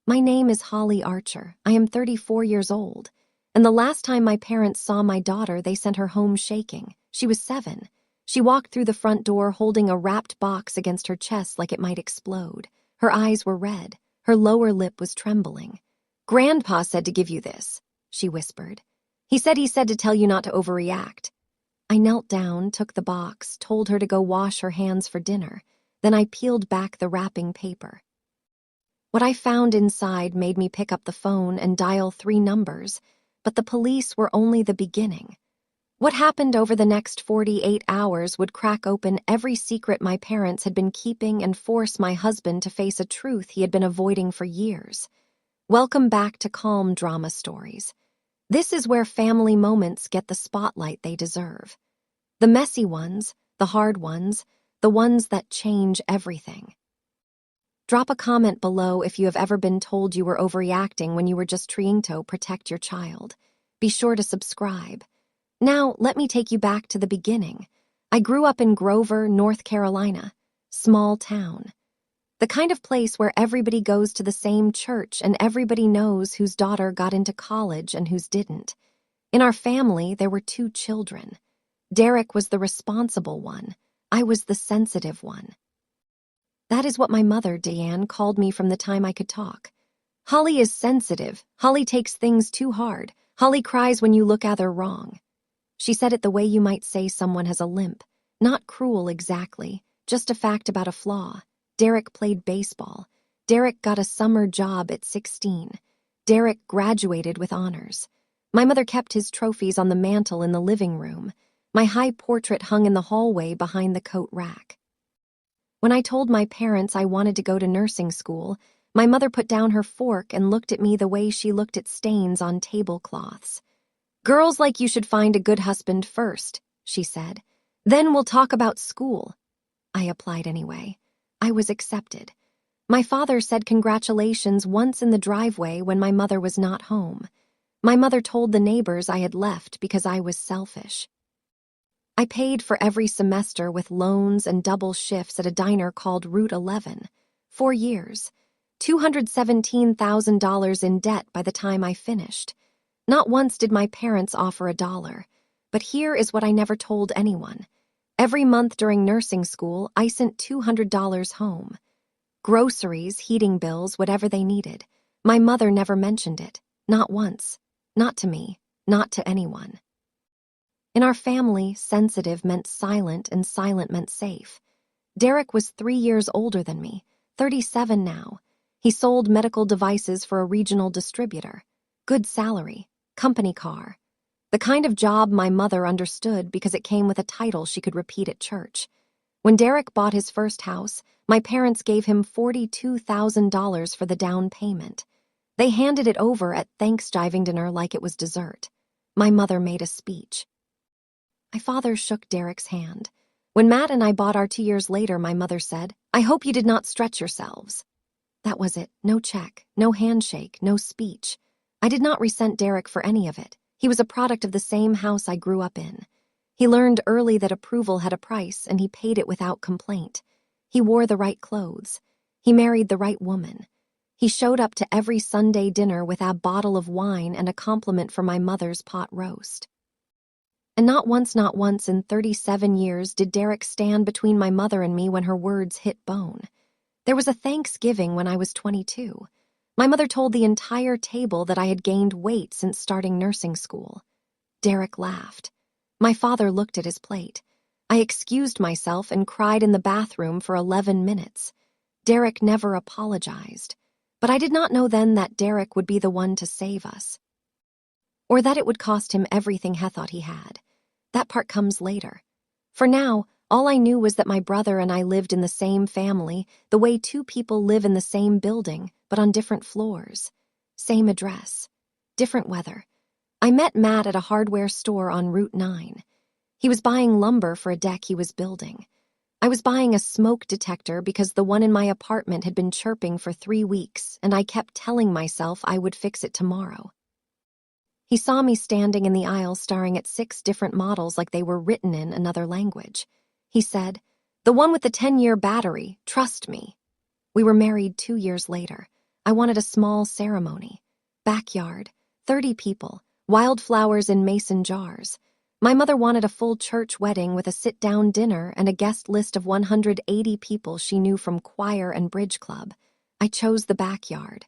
My name is Holly Archer. I am 34 years old. And the last time my parents saw my daughter, they sent her home shaking. She was 7. She walked through the front door holding a wrapped box against her chest like it might explode. Her eyes were red. Her lower lip was trembling. "Grandpa said to give you this," she whispered. He said to tell you not to overreact." I knelt down, took the box, told her to go wash her hands for dinner. Then I peeled back the wrapping paper. What I found inside made me pick up the phone and dial 3 numbers, but the police were only the beginning. What happened over the next 48 hours would crack open every secret my parents had been keeping and force my husband to face a truth he had been avoiding for years. Welcome back to Calm Drama Stories. This is where family moments get the spotlight they deserve. The messy ones, the hard ones, the ones that change everything. Drop a comment below if you have ever been told you were overreacting when you were just trying to protect your child. Be sure to subscribe. Now, let me take you back to the beginning. I grew up in Grover, North Carolina. Small town. The kind of place where everybody goes to the same church and everybody knows whose daughter got into college and whose didn't. In our family, there were 2 children. Derek was the responsible one. I was the sensitive one. That is what my mother, Deanne, called me from the time I could talk. Holly is sensitive. Holly takes things too hard. Holly cries when you look at her wrong. She said it the way you might say someone has a limp. Not cruel exactly, just a fact about a flaw. Derek played baseball. Derek got a summer job at 16. Derek graduated with honors. My mother kept his trophies on the mantle in the living room. My high portrait hung in the hallway behind the coat rack. When I told my parents I wanted to go to nursing school, my mother put down her fork and looked at me the way she looked at stains on tablecloths. "Girls like you should find a good husband first," she said. "Then we'll talk about school." I applied anyway. I was accepted. My father said congratulations once in the driveway when my mother was not home. My mother told the neighbors I had left because I was selfish. I paid for every semester with loans and double shifts at a diner called Route 11. 4 years. $217,000 in debt by the time I finished. Not once did my parents offer $1. But here is what I never told anyone. Every month during nursing school, I sent $200 home. Groceries, heating bills, whatever they needed. My mother never mentioned it. Not once. Not to me. Not to anyone. In our family, sensitive meant silent and silent meant safe. Derek was 3 years older than me, 37 now. He sold medical devices for a regional distributor. Good salary, company car. The kind of job my mother understood because it came with a title she could repeat at church. When Derek bought his first house, my parents gave him $42,000 for the down payment. They handed it over at Thanksgiving dinner like it was dessert. My mother made a speech. My father shook Derek's hand. When Matt and I bought our 2 years later, my mother said, "I hope you did not stretch yourselves." That was it. No check, no handshake, no speech. I did not resent Derek for any of it. He was a product of the same house I grew up in. He learned early that approval had a price, and he paid it without complaint. He wore the right clothes. He married the right woman. He showed up to every Sunday dinner with a bottle of wine and a compliment for my mother's pot roast. And not once in 37 years did Derek stand between my mother and me when her words hit bone. There was a Thanksgiving when I was 22. My mother told the entire table that I had gained weight since starting nursing school. Derek laughed. My father looked at his plate. I excused myself and cried in the bathroom for 11 minutes. Derek never apologized. But I did not know then that Derek would be the one to save us. Or that it would cost him everything he thought he had. That part comes later. For now, all I knew was that my brother and I lived in the same family, the way 2 people live in the same building, but on different floors. Same address. Different weather. I met Matt at a hardware store on Route 9. He was buying lumber for a deck he was building. I was buying a smoke detector because the one in my apartment had been chirping for 3 weeks, and I kept telling myself I would fix it tomorrow. He saw me standing in the aisle staring at 6 different models like they were written in another language. He said, "The one with the 10-year battery, trust me." We were married 2 years later. I wanted a small ceremony. Backyard, 30 people, wildflowers in mason jars. My mother wanted a full church wedding with a sit-down dinner and a guest list of 180 people she knew from choir and bridge club. I chose the backyard.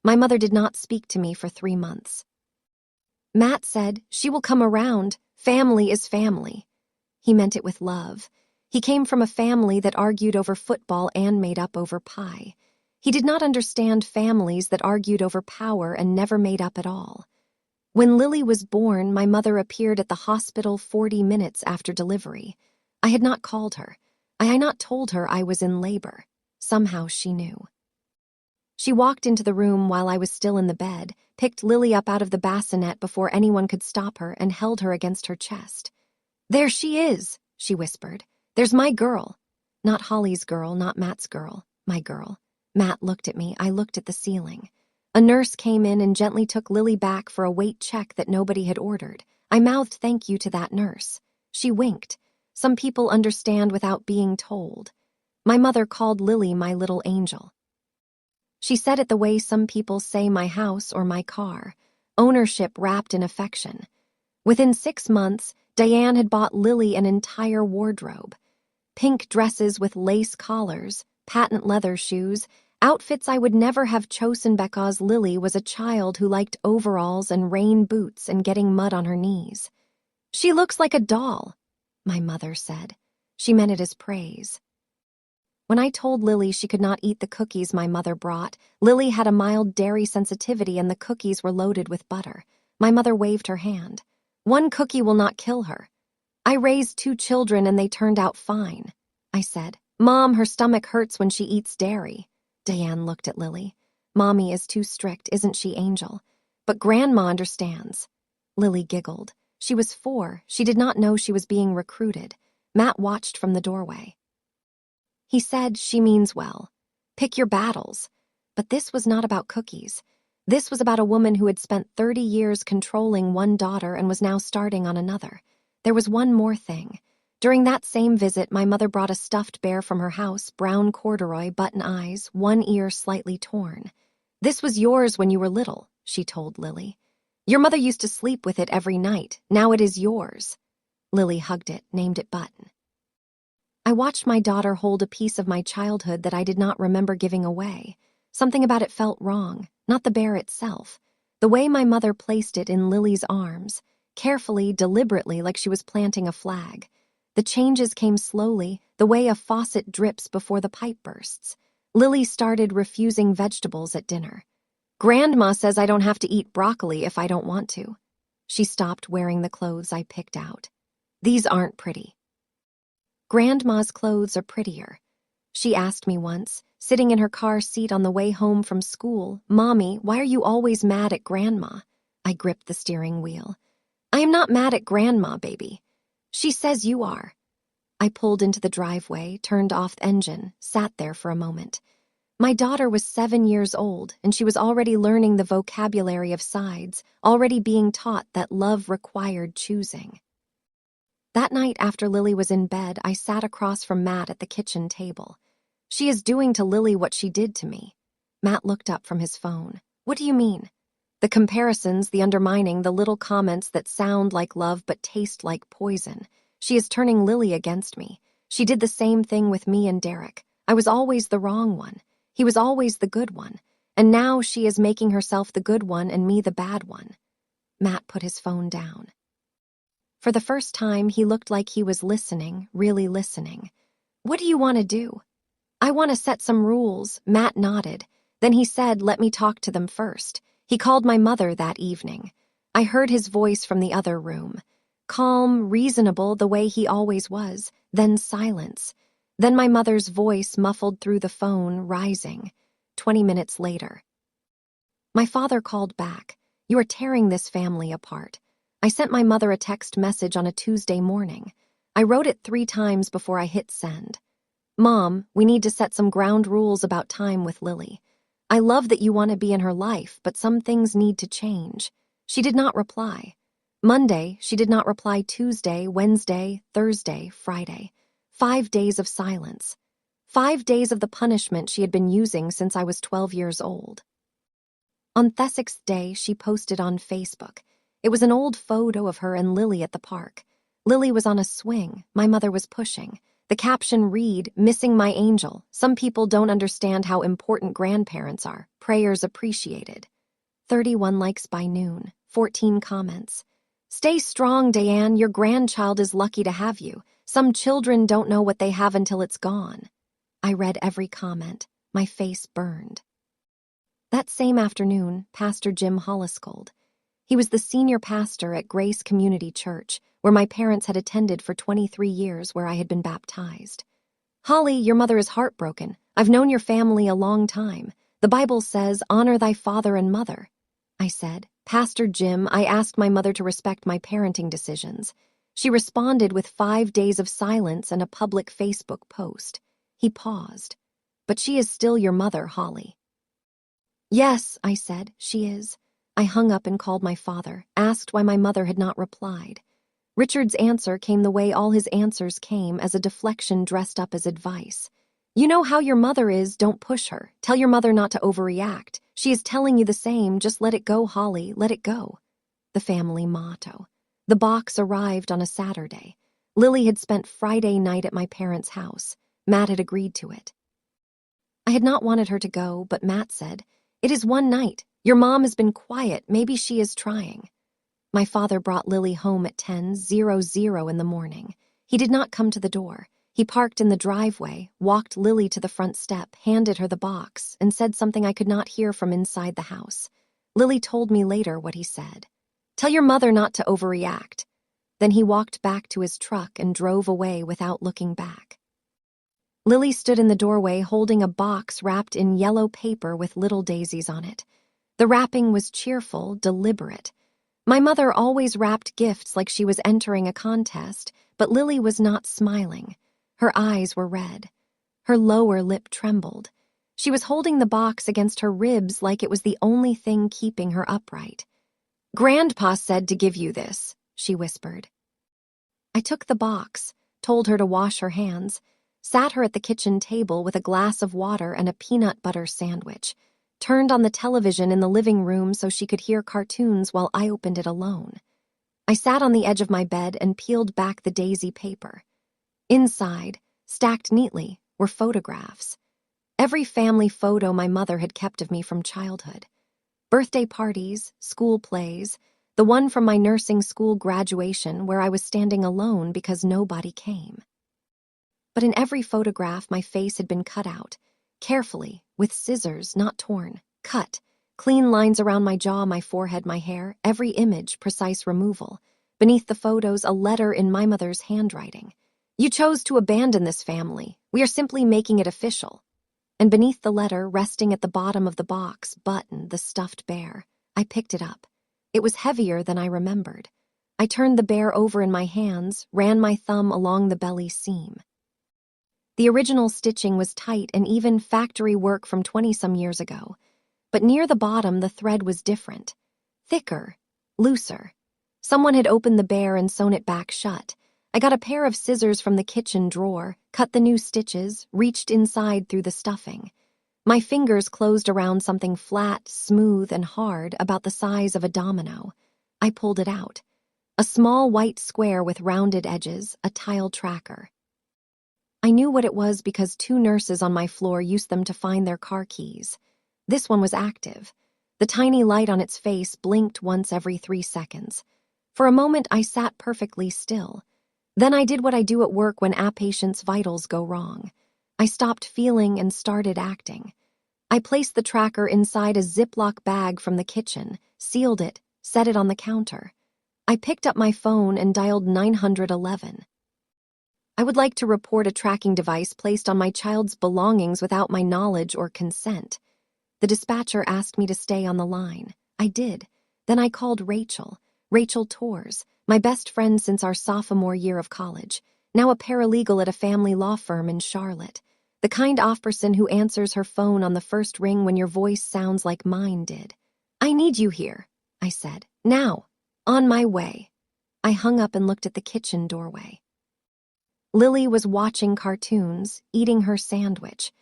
My mother did not speak to me for 3 months. Matt said, "She will come around. Family is family." He meant it with love. He came from a family that argued over football and made up over pie. He did not understand families that argued over power and never made up at all. When Lily was born, my mother appeared at the hospital 40 minutes after delivery. I had not called her. I had not told her I was in labor. Somehow she knew. She walked into the room while I was still in the bed, picked Lily up out of the bassinet before anyone could stop her, and held her against her chest. "There she is," she whispered. "There's my girl." Not Holly's girl, not Matt's girl, my girl. Matt looked at me, I looked at the ceiling. A nurse came in and gently took Lily back for a weight check that nobody had ordered. I mouthed thank you to that nurse. She winked. Some people understand without being told. My mother called Lily my little angel. She said it the way some people say my house or my car, ownership wrapped in affection. Within 6 months, Diane had bought Lily an entire wardrobe. Pink dresses with lace collars, patent leather shoes, outfits I would never have chosen because Lily was a child who liked overalls and rain boots and getting mud on her knees. "She looks like a doll," my mother said. She meant it as praise. When I told Lily she could not eat the cookies my mother brought, Lily had a mild dairy sensitivity and the cookies were loaded with butter. My mother waved her hand. "One cookie will not kill her. I raised 2 children and they turned out fine," I said. "Mom, her stomach hurts when she eats dairy." Diane looked at Lily. "Mommy is too strict, isn't she, Angel? But Grandma understands." Lily giggled. She was 4. She did not know she was being recruited. Matt watched from the doorway. He said, "She means well. Pick your battles." But this was not about cookies. This was about a woman who had spent 30 years controlling one daughter and was now starting on another. There was one more thing. During that same visit, my mother brought a stuffed bear from her house, brown corduroy, button eyes, one ear slightly torn. "This was yours when you were little," she told Lily. "Your mother used to sleep with it every night. Now it is yours." Lily hugged it, named it Button. I watched my daughter hold a piece of my childhood that I did not remember giving away. Something about it felt wrong, not the bear itself. The way my mother placed it in Lily's arms, carefully, deliberately, like she was planting a flag. The changes came slowly, the way a faucet drips before the pipe bursts. Lily started refusing vegetables at dinner. "Grandma says I don't have to eat broccoli if I don't want to." She stopped wearing the clothes I picked out. "These aren't pretty." "Grandma's clothes are prettier." She asked me once, sitting in her car seat on the way home from school, "Mommy, why are you always mad at Grandma?" I gripped the steering wheel. "I am not mad at Grandma, baby. She says you are." I pulled into the driveway, turned off the engine, sat there for a moment. My daughter was 7 years old, and she was already learning the vocabulary of sides, already being taught that love required choosing. That night after Lily was in bed, I sat across from Matt at the kitchen table. "She is doing to Lily what she did to me." Matt looked up from his phone. "What do you mean?" "The comparisons, the undermining, the little comments that sound like love but taste like poison. She is turning Lily against me. She did the same thing with me and Derek. I was always the wrong one. He was always the good one. And now she is making herself the good one and me the bad one." Matt put his phone down. For the first time, he looked like he was listening, really listening. "What do you want to do?" "I want to set some rules." Matt nodded. Then he said, "Let me talk to them first." He called my mother that evening. I heard his voice from the other room. Calm, reasonable, the way he always was. Then silence. Then my mother's voice muffled through the phone, rising. 20 minutes later. My father called back. "You are tearing this family apart." I sent my mother a text message on a Tuesday morning. I wrote it 3 times before I hit send. "Mom, we need to set some ground rules about time with Lily. I love that you want to be in her life, but some things need to change." She did not reply. Monday, she did not reply. Tuesday, Wednesday, Thursday, Friday. 5 days of silence. 5 days of the punishment she had been using since I was 12 years old. On Thesic's day, she posted on Facebook. It was an old photo of her and Lily at the park. Lily was on a swing. My mother was pushing. The caption read, "Missing my angel. Some people don't understand how important grandparents are. Prayers appreciated." 31 likes by noon. 14 comments. "Stay strong, Diane. Your grandchild is lucky to have you. Some children don't know what they have until it's gone." I read every comment. My face burned. That same afternoon, Pastor Jim Holliscold. He was the senior pastor at Grace Community Church, where my parents had attended for 23 years, where I had been baptized. "Holly, your mother is heartbroken. I've known your family a long time. The Bible says, 'Honor thy father and mother.'" I said, "Pastor Jim, I asked my mother to respect my parenting decisions." She responded with 5 days of silence and a public Facebook post. He paused. "But she is still your mother, Holly." "Yes," I said, "she is." I hung up and called my father, asked why my mother had not replied. Richard's answer came the way all his answers came, as a deflection dressed up as advice. "You know how your mother is, don't push her. Tell your mother not to overreact. She is telling you the same, just let it go, Holly, let it go." The family motto. The box arrived on a Saturday. Lily had spent Friday night at my parents' house. Matt had agreed to it. I had not wanted her to go, but Matt said, "It is one night. Your mom has been quiet. Maybe she is trying." My father brought Lily home at 10:00 in the morning. He did not come to the door. He parked in the driveway, walked Lily to the front step, handed her the box, and said something I could not hear from inside the house. Lily told me later what he said. "Tell your mother not to overreact." Then he walked back to his truck and drove away without looking back. Lily stood in the doorway holding a box wrapped in yellow paper with little daisies on it. The wrapping was cheerful, deliberate. My mother always wrapped gifts like she was entering a contest, but Lily was not smiling. Her eyes were red. Her lower lip trembled. She was holding the box against her ribs like it was the only thing keeping her upright. "Grandpa said to give you this," she whispered. I took the box, told her to wash her hands, sat her at the kitchen table with a glass of water and a peanut butter sandwich, turned on the television in the living room so she could hear cartoons while I opened it alone. I sat on the edge of my bed and peeled back the daisy paper. Inside, stacked neatly, were photographs. Every family photo my mother had kept of me from childhood. Birthday parties, school plays, the one from my nursing school graduation where I was standing alone because nobody came. But in every photograph, my face had been cut out, carefully, with scissors, not torn, cut, clean lines around my jaw, my forehead, my hair, every image, precise removal. Beneath the photos, a letter in my mother's handwriting. "You chose to abandon this family. We are simply making it official." And beneath the letter, resting at the bottom of the box, buttoned, the stuffed bear. I picked it up. It was heavier than I remembered. I turned the bear over in my hands, ran my thumb along the belly seam. The original stitching was tight and even factory work from 20-some years ago. But near the bottom, the thread was different. Thicker, looser. Someone had opened the bear and sewn it back shut. I got a pair of scissors from the kitchen drawer, cut the new stitches, reached inside through the stuffing. My fingers closed around something flat, smooth, and hard, about the size of a domino. I pulled it out. A small white square with rounded edges, a tile tracker. I knew what it was because 2 nurses on my floor used them to find their car keys. This one was active. The tiny light on its face blinked once every 3 seconds. For a moment, I sat perfectly still. Then I did what I do at work when a patient's vitals go wrong. I stopped feeling and started acting. I placed the tracker inside a Ziploc bag from the kitchen, sealed it, set it on the counter. I picked up my phone and dialed 911. I would like to report a tracking device placed on my child's belongings without my knowledge or consent. The dispatcher asked me to stay on the line. I did. Then I called Rachel Torres, my best friend since our sophomore year of college, now a paralegal at a family law firm in Charlotte, the kind of person who answers her phone on the first ring when your voice sounds like mine did. "I need you here," I said. "Now. On my way." I hung up and looked at the kitchen doorway. Lily was watching cartoons, eating her sandwich.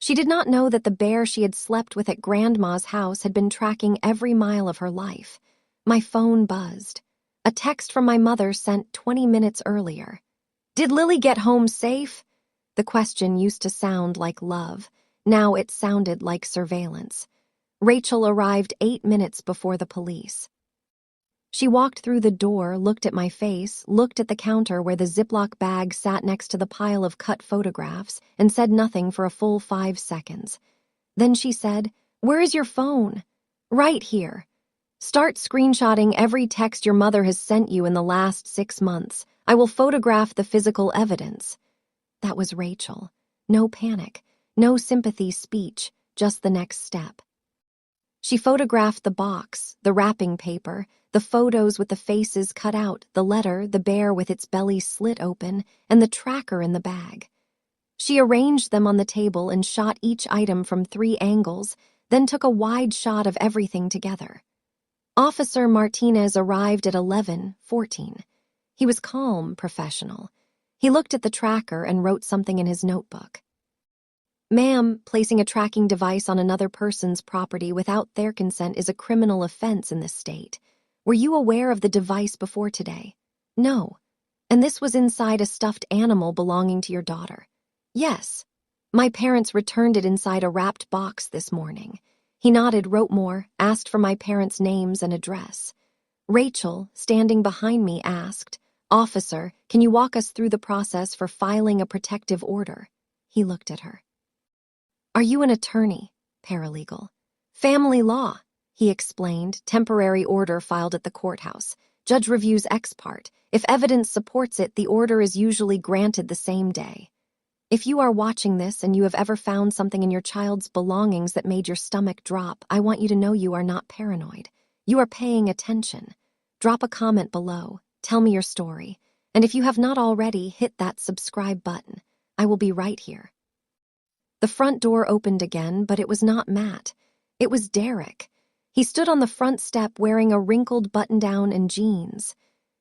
She did not know that the bear she had slept with at Grandma's house had been tracking every mile of her life. My phone buzzed. A text from my mother sent 20 minutes earlier. "Did Lily get home safe?" The question used to sound like love. Now it sounded like surveillance. Rachel arrived 8 minutes before the police. She walked through the door, looked at my face, looked at the counter where the Ziploc bag sat next to the pile of cut photographs, and said nothing for a full 5 seconds. Then she said, "Where is your phone?" "Right here. Start screenshotting every text your mother has sent you in the last 6 months. I will photograph the physical evidence." That was Rachel. No panic, no sympathy speech, just the next step. She photographed the box, the wrapping paper, the photos with the faces cut out, the letter, the bear with its belly slit open, and the tracker in the bag. She arranged them on the table and shot each item from 3 angles, then took a wide shot of everything together. Officer Martinez arrived at 11:14. He was calm, professional. He looked at the tracker and wrote something in his notebook. "Ma'am, placing a tracking device on another person's property without their consent is a criminal offense in this state. Were you aware of the device before today?" "No." "And this was inside a stuffed animal belonging to your daughter?" "Yes. My parents returned it inside a wrapped box this morning." He nodded, wrote more, asked for my parents' names and address. Rachel, standing behind me, asked, "Officer, can you walk us through the process for filing a protective order?" He looked at her. "Are you an attorney?" "Paralegal." "Family law," he explained, "temporary order filed at the courthouse. Judge reviews ex parte. If evidence supports it, the order is usually granted the same day. If you are watching this and you have ever found something in your child's belongings that made your stomach drop, I want you to know you are not paranoid. You are paying attention. Drop a comment below. Tell me your story. And if you have not already, hit that subscribe button. I will be right here." The front door opened again, but it was not Matt. It was Derek. He stood on the front step wearing a wrinkled button-down and jeans.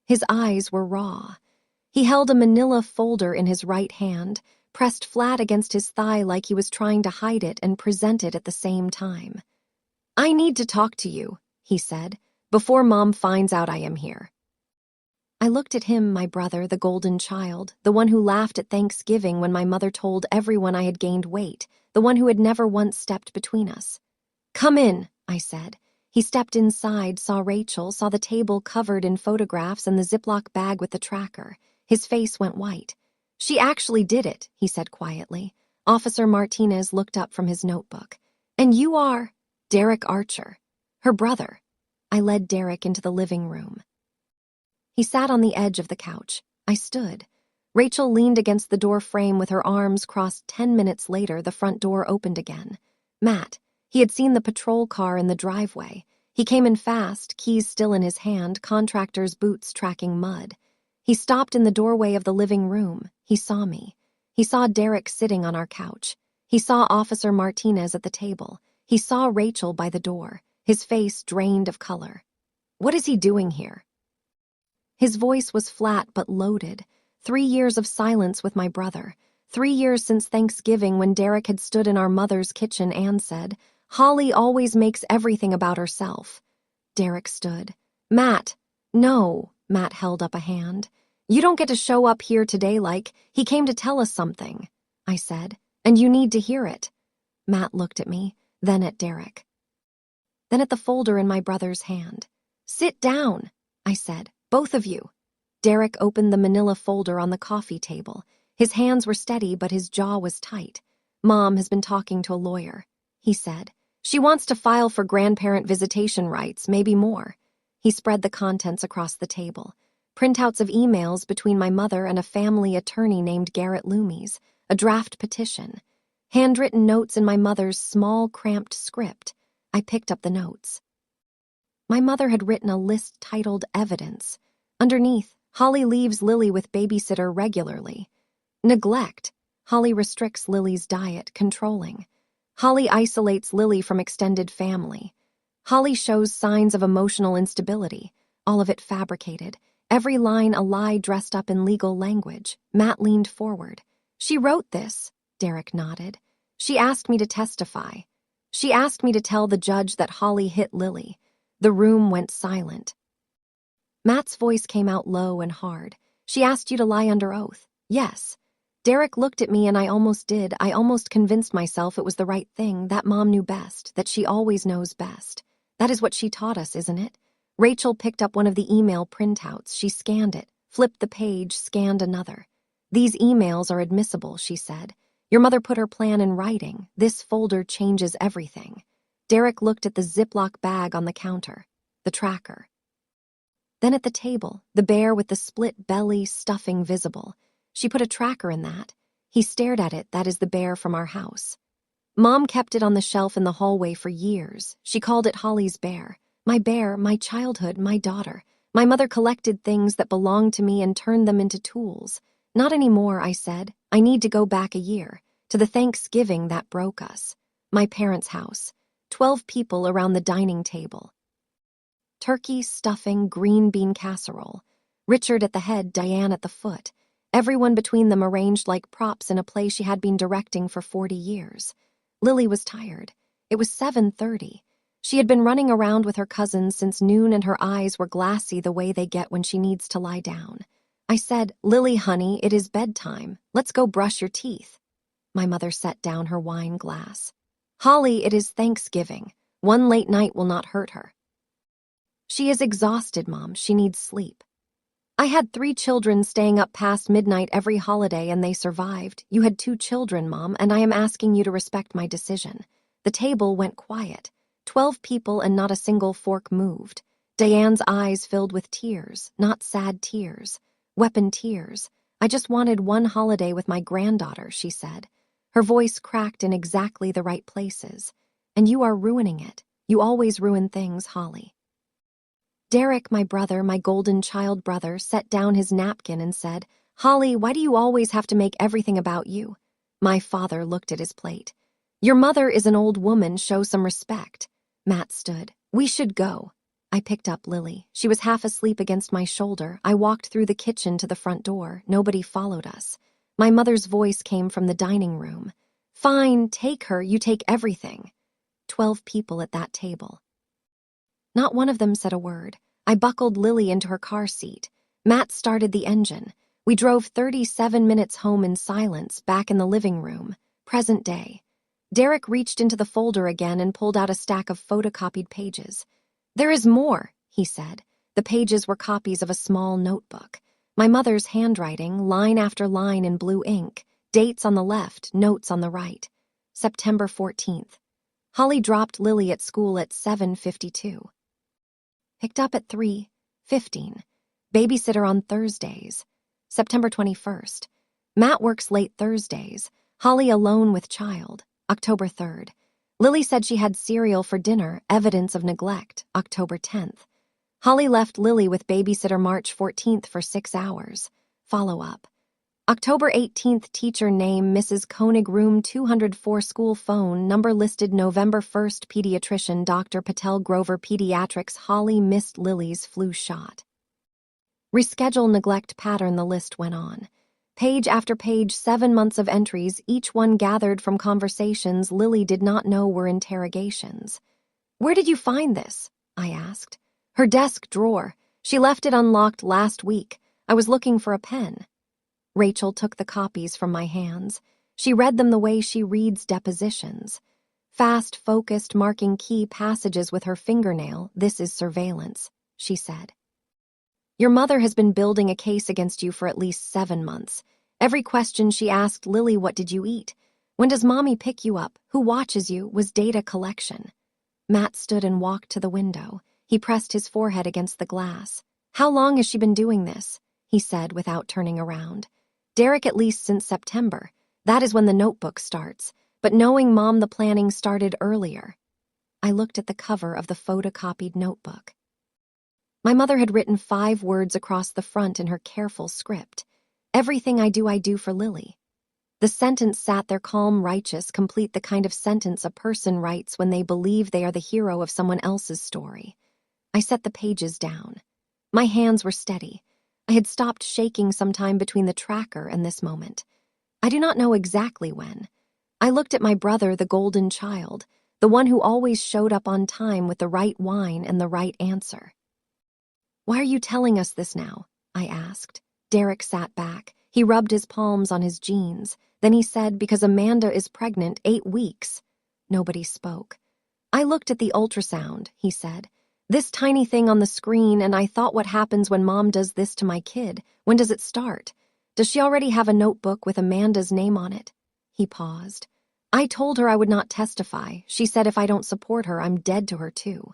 His eyes were raw. He held a manila folder in his right hand, pressed flat against his thigh like he was trying to hide it and present it at the same time. "I need to talk to you," he said, "before Mom finds out I am here." I looked at him, my brother, the golden child, the one who laughed at Thanksgiving when my mother told everyone I had gained weight, the one who had never once stepped between us. "Come in," I said. He stepped inside, saw Rachel, saw the table covered in photographs and the Ziploc bag with the tracker. His face went white. "She actually did it," he said quietly. Officer Martinez looked up from his notebook. "And you are?" "Derek Archer. Her brother." I led Derek into the living room. He sat on the edge of the couch. I stood. Rachel leaned against the door frame with her arms crossed. 10 minutes later, the front door opened again. Matt. He had seen the patrol car in the driveway. He came in fast, keys still in his hand, contractor's boots tracking mud. He stopped in the doorway of the living room. He saw me. He saw Derek sitting on our couch. He saw Officer Martinez at the table. He saw Rachel by the door, his face drained of color. "What is he doing here?" His voice was flat but loaded. 3 years of silence with my brother. 3 years since Thanksgiving when Derek had stood in our mother's kitchen and said, "Holly always makes everything about herself." Derek stood. "Matt." "No." Matt held up a hand. "You don't get to show up here today like, he came to tell us something," I said, "and you need to hear it." Matt looked at me, then at Derek. Then at the folder in my brother's hand. "Sit down," I said, "both of you." Derek opened the manila folder on the coffee table. His hands were steady, but his jaw was tight. "Mom has been talking to a lawyer," he said. "She wants to file for grandparent visitation rights, maybe more." He spread the contents across the table. Printouts of emails between my mother and a family attorney named Garrett Loomis, a draft petition. Handwritten notes in my mother's small, cramped script. I picked up the notes. My mother had written a list titled Evidence. Underneath, Holly leaves Lily with babysitter regularly. Neglect. Holly restricts Lily's diet, controlling. Holly isolates Lily from extended family. Holly shows signs of emotional instability, all of it fabricated. Every line a lie dressed up in legal language. Matt leaned forward. "She wrote this," Derek nodded. She asked me to testify. She asked me to tell the judge that Holly hit Lily. The room went silent. Matt's voice came out low and hard. She asked you to lie under oath. Yes. Derek looked at me and I almost did. I almost convinced myself it was the right thing, that Mom knew best, that she always knows best. That is what she taught us, isn't it? Rachel picked up one of the email printouts. She scanned it, flipped the page, scanned another. These emails are admissible, she said. Your mother put her plan in writing. This folder changes everything. Derek looked at the Ziploc bag on the counter, the tracker. Then at the table, the bear with the split belly, stuffing visible. She put a tracker in that. He stared at it. That is the bear from our house. Mom kept it on the shelf in the hallway for years. She called it Holly's bear, my childhood, my daughter. My mother collected things that belonged to me and turned them into tools. Not anymore, I said. I need to go back a year, to the Thanksgiving that broke us. My parents' house. 12 people around the dining table. Turkey, stuffing, green bean casserole. Richard at the head, Diane at the foot. Everyone between them arranged like props in a play she had been directing for 40 years. Lily was tired. It was 7:30. She had been running around with her cousins since noon and her eyes were glassy the way they get when she needs to lie down. I said, Lily, honey, it is bedtime. Let's go brush your teeth. My mother set down her wine glass. Holly, it is Thanksgiving. One late night will not hurt her. She is exhausted, Mom. She needs sleep. I had 3 children staying up past midnight every holiday and they survived. You had 2 children, Mom, and I am asking you to respect my decision. The table went quiet. 12 people and not a single fork moved. Diane's eyes filled with tears, not sad tears. Weapon tears. I just wanted one holiday with my granddaughter, she said. Her voice cracked in exactly the right places. And you are ruining it. You always ruin things, Holly. Derek, my brother, my golden child brother, set down his napkin and said, Holly, why do you always have to make everything about you? My father looked at his plate. Your mother is an old woman, show some respect. Matt stood. We should go. I picked up Lily. She was half asleep against my shoulder. I walked through the kitchen to the front door. Nobody followed us. My mother's voice came from the dining room. Fine, take her, you take everything. 12 people at that table. Not one of them said a word. I buckled Lily into her car seat. Matt started the engine. We drove 37 minutes home in silence, back in the living room. Present day. Derek reached into the folder again and pulled out a stack of photocopied pages. There is more, he said. The pages were copies of a small notebook. My mother's handwriting, line after line in blue ink. Dates on the left, notes on the right. September 14th. Holly dropped Lily at school at 7:52. Picked up at 3:15. Babysitter on Thursdays. September 21st. Matt works late Thursdays. Holly alone with child. October 3rd. Lily said she had cereal for dinner, evidence of neglect. October 10th. Holly left Lily with babysitter March 14th for 6 hours. Follow-up. October 18th, teacher name Mrs. Koenig, room 204, school phone, number listed November 1st, pediatrician Dr. Patel, Grover Pediatrics. Holly missed Lily's flu shot. Reschedule neglect pattern, the list went on. Page after page, 7 months of entries, each one gathered from conversations Lily did not know were interrogations. Where did you find this? I asked. Her desk drawer. She left it unlocked last week. I was looking for a pen. Rachel took the copies from my hands. She read them the way she reads depositions. Fast, focused, marking key passages with her fingernail. This is surveillance, she said. Your mother has been building a case against you for at least 7 months. Every question she asked Lily, what did you eat? When does mommy pick you up? Who watches you? Was data collection. Matt stood and walked to the window. He pressed his forehead against the glass. How long has she been doing this? He said without turning around. Derek, at least since September. That is when the notebook starts. But knowing Mom, the planning started earlier. I looked at the cover of the photocopied notebook. My mother had written 5 words across the front in her careful script. Everything I do for Lily. The sentence sat there calm, righteous, complete, the kind of sentence a person writes when they believe they are the hero of someone else's story. I set the pages down. My hands were steady. I had stopped shaking sometime between the tracker and this moment. I do not know exactly when. I looked at my brother, the golden child, the one who always showed up on time with the right wine and the right answer. "Why are you telling us this now?" I asked. Derek sat back. He rubbed his palms on his jeans. Then he said, "Because Amanda is pregnant 8 weeks." Nobody spoke. "I looked at the ultrasound," he said. "This tiny thing on the screen, and I thought, what happens when mom does this to my kid? When does it start? Does she already have a notebook with Amanda's name on it?" He paused. "I told her I would not testify. She said if I don't support her, I'm dead to her too."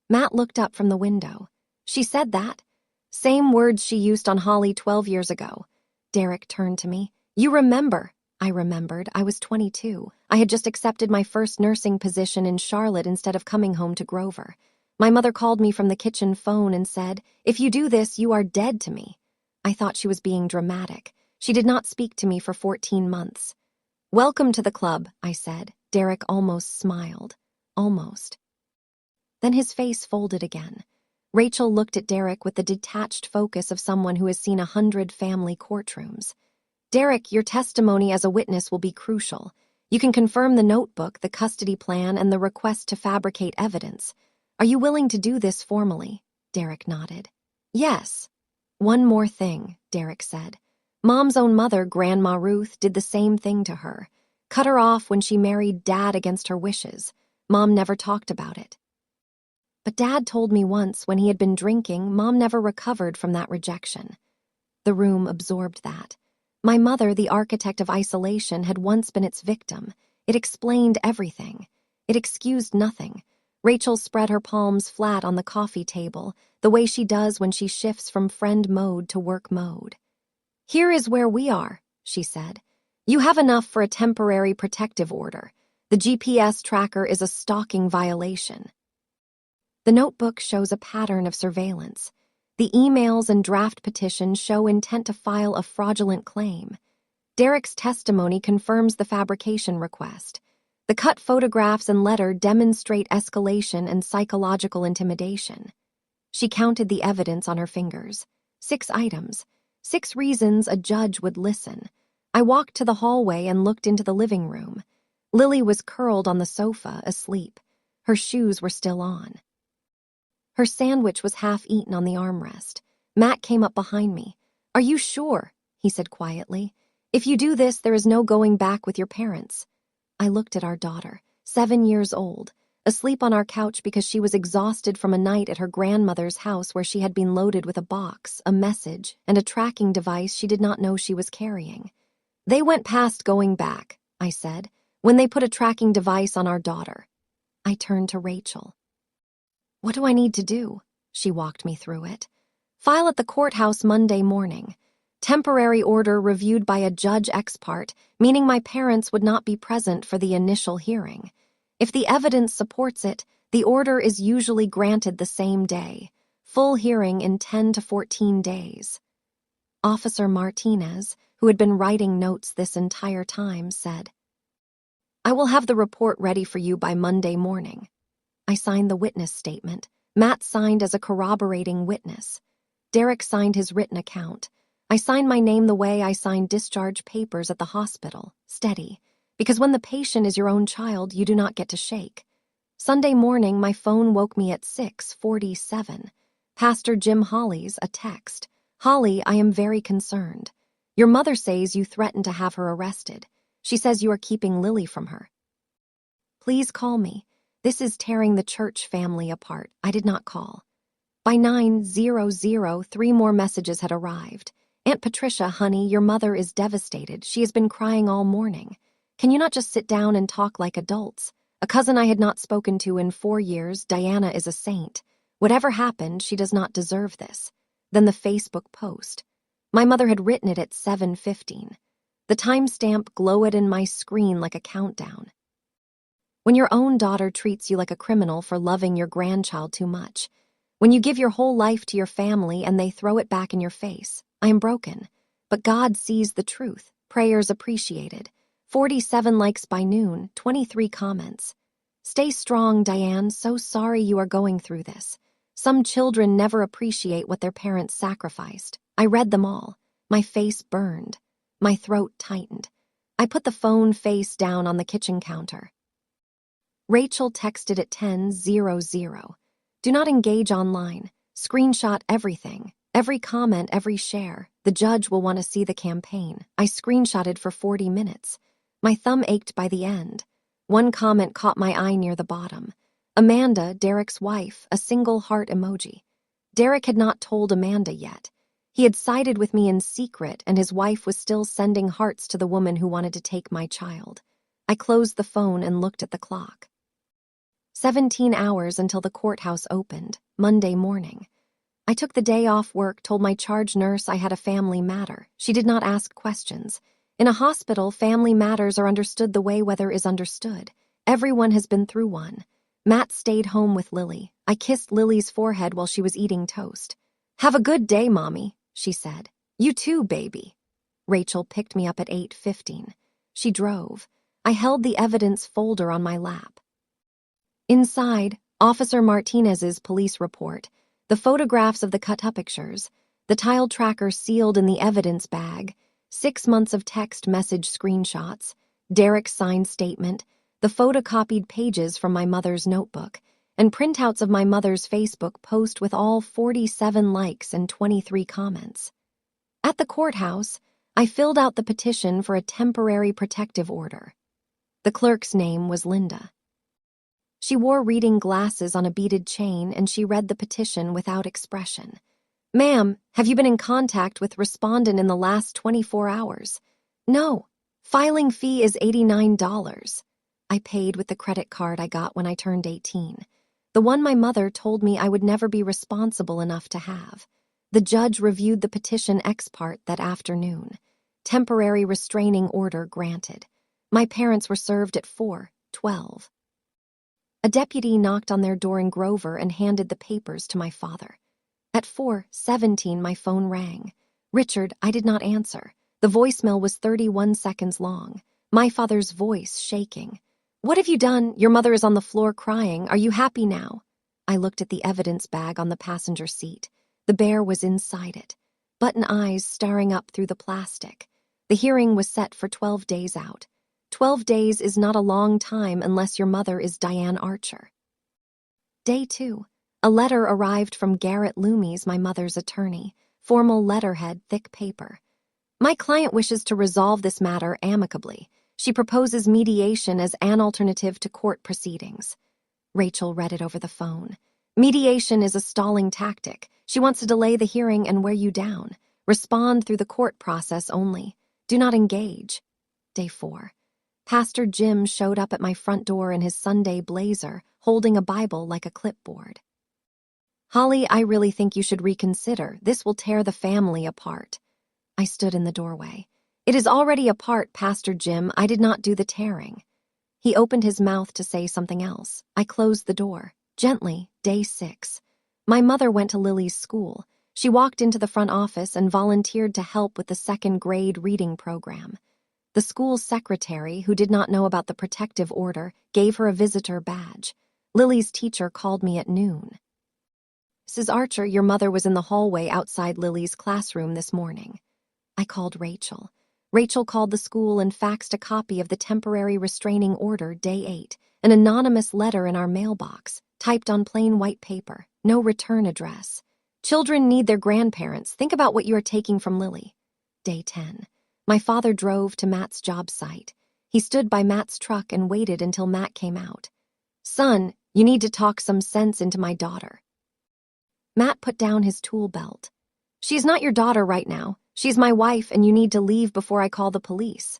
Matt looked up from the window. "She said that? Same words she used on Holly 12 years ago." Derek turned to me. "You remember." I remembered. I was 22. I had just accepted my first nursing position in Charlotte instead of coming home to Grover. My mother called me from the kitchen phone and said, "If you do this, you are dead to me." I thought she was being dramatic. She did not speak to me for 14 months. "Welcome to the club," I said. Derek almost smiled. Almost. Then his face folded again. Rachel looked at Derek with the detached focus of someone who has seen 100 family courtrooms. "Derek, your testimony as a witness will be crucial. You can confirm the notebook, the custody plan, and the request to fabricate evidence. Are you willing to do this formally?" Derek nodded. "Yes." "One more thing," Derek said. "Mom's own mother, Grandma Ruth, did the same thing to her. Cut her off when she married Dad against her wishes. Mom never talked about it. But Dad told me once when he had been drinking, Mom never recovered from that rejection." The room absorbed that. My mother, the architect of isolation, had once been its victim. It explained everything. It excused nothing. Rachel spread her palms flat on the coffee table, the way she does when she shifts from friend mode to work mode. "Here is where we are," she said. "You have enough for a temporary protective order. The GPS tracker is a stalking violation." The notebook shows a pattern of surveillance. The emails and draft petitions show intent to file a fraudulent claim. Derek's testimony confirms the fabrication request. The cut photographs and letter demonstrate escalation and psychological intimidation. She counted the evidence on her fingers. 6 items. 6 reasons a judge would listen. I walked to the hallway and looked into the living room. Lily was curled on the sofa, asleep. Her shoes were still on. Her sandwich was half eaten on the armrest. Matt came up behind me. "Are you sure?" he said quietly. "If you do this, there is no going back with your parents." I looked at our daughter, 7 years old, asleep on our couch because she was exhausted from a night at her grandmother's house where she had been loaded with a box, a message, and a tracking device she did not know she was carrying. "They went past going back," I said, "when they put a tracking device on our daughter." I turned to Rachel. "What do I need to do?" She walked me through it. "File at the courthouse Monday morning. Temporary order reviewed by a judge ex parte, meaning my parents would not be present for the initial hearing. If the evidence supports it, the order is usually granted the same day. Full hearing in 10 to 14 days. Officer Martinez, who had been writing notes this entire time, said, "I will have the report ready for you by Monday morning." I signed the witness statement. Matt signed as a corroborating witness. Derek signed his written account. I signed my name the way I signed discharge papers at the hospital, steady, because when the patient is your own child, you do not get to shake. Sunday morning, my phone woke me at 6:47. Pastor Jim Holly's, a text. "Holly, I am very concerned. Your mother says you threatened to have her arrested. She says you are keeping Lily from her. Please call me. This is tearing the church family apart." I did not call. By 9:00, 3 more messages had arrived. "Aunt Patricia, honey, your mother is devastated. She has been crying all morning. Can you not just sit down and talk like adults? A cousin I had not spoken to in 4 years, Diana, is a saint. Whatever happened, she does not deserve this." Then the Facebook post. My mother had written it at 7:15. The timestamp glowed in my screen like a countdown. When your own daughter treats you like a criminal for loving your grandchild too much. When you give your whole life to your family and they throw it back in your face. I am broken. But God sees the truth. Prayers appreciated. 47 likes by noon, 23 comments. "Stay strong, Diane. So sorry you are going through this. Some children never appreciate what their parents sacrificed." I read them all. My face burned. My throat tightened. I put the phone face down on the kitchen counter. Rachel texted at 10:00. Do not engage online. Screenshot everything. Every comment, every share. The judge will want to see the campaign. I screenshotted for 40 minutes. My thumb ached by the end. One comment caught my eye near the bottom. Amanda, Derek's wife, a single heart emoji. Derek had not told Amanda yet. He had sided with me in secret, and his wife was still sending hearts to the woman who wanted to take my child. I closed the phone and looked at the clock. 17 hours until the courthouse opened, Monday morning. I took the day off work, told my charge nurse I had a family matter. She did not ask questions. In a hospital, family matters are understood the way weather is understood. Everyone has been through one. Matt stayed home with Lily. I kissed Lily's forehead while she was eating toast. "Have a good day, Mommy," she said. "You too, baby." Rachel picked me up at 8:15. She drove. I held the evidence folder on my lap. Inside, Officer Martinez's police report, the photographs of the cut-up pictures, the tile tracker sealed in the evidence bag, 6 months of text message screenshots, Derek's signed statement, the photocopied pages from my mother's notebook, and printouts of my mother's Facebook post with all 47 likes and 23 comments. At the courthouse, I filled out the petition for a temporary protective order. The clerk's name was Linda. She wore reading glasses on a beaded chain, and she read the petition without expression. "Ma'am, have you been in contact with respondent in the last 24 hours? No. Filing fee is $89. I paid with the credit card I got when I turned 18. The one my mother told me I would never be responsible enough to have. The judge reviewed the petition ex parte that afternoon. Temporary restraining order granted. My parents were served at 4:12. A deputy knocked on their door in Grover and handed the papers to my father. At 4:17, my phone rang. "Richard," I did not answer. The voicemail was 31 seconds long. My father's voice shaking. "What have you done? Your mother is on the floor crying. Are you happy now?" I looked at the evidence bag on the passenger seat. The bear was inside it. Button eyes staring up through the plastic. The hearing was set for 12 days out. 12 days is not a long time unless your mother is Diane Archer. Day 2. A letter arrived from Garrett Loomis, my mother's attorney. Formal letterhead, thick paper. "My client wishes to resolve this matter amicably. She proposes mediation as an alternative to court proceedings." Rachel read it over the phone. "Mediation is a stalling tactic. She wants to delay the hearing and wear you down. Respond through the court process only. Do not engage." Day 4. Pastor Jim showed up at my front door in his Sunday blazer, holding a Bible like a clipboard. "Holly, I really think you should reconsider. This will tear the family apart." I stood in the doorway. "It is already apart, Pastor Jim. I did not do the tearing." He opened his mouth to say something else. I closed the door. Gently, day 6. My mother went to Lily's school. She walked into the front office and volunteered to help with the second grade reading program. The school secretary, who did not know about the protective order, gave her a visitor badge. Lily's teacher called me at noon. "Mrs. Archer, your mother was in the hallway outside Lily's classroom this morning." I called Rachel. Rachel called the school and faxed a copy of the temporary restraining order, day 8, an anonymous letter in our mailbox, typed on plain white paper, no return address. "Children need their grandparents. Think about what you are taking from Lily." Day 10. My father drove to Matt's job site. He stood by Matt's truck and waited until Matt came out. "Son, you need to talk some sense into my daughter." Matt put down his tool belt. "She is not your daughter right now. She's my wife, and you need to leave before I call the police."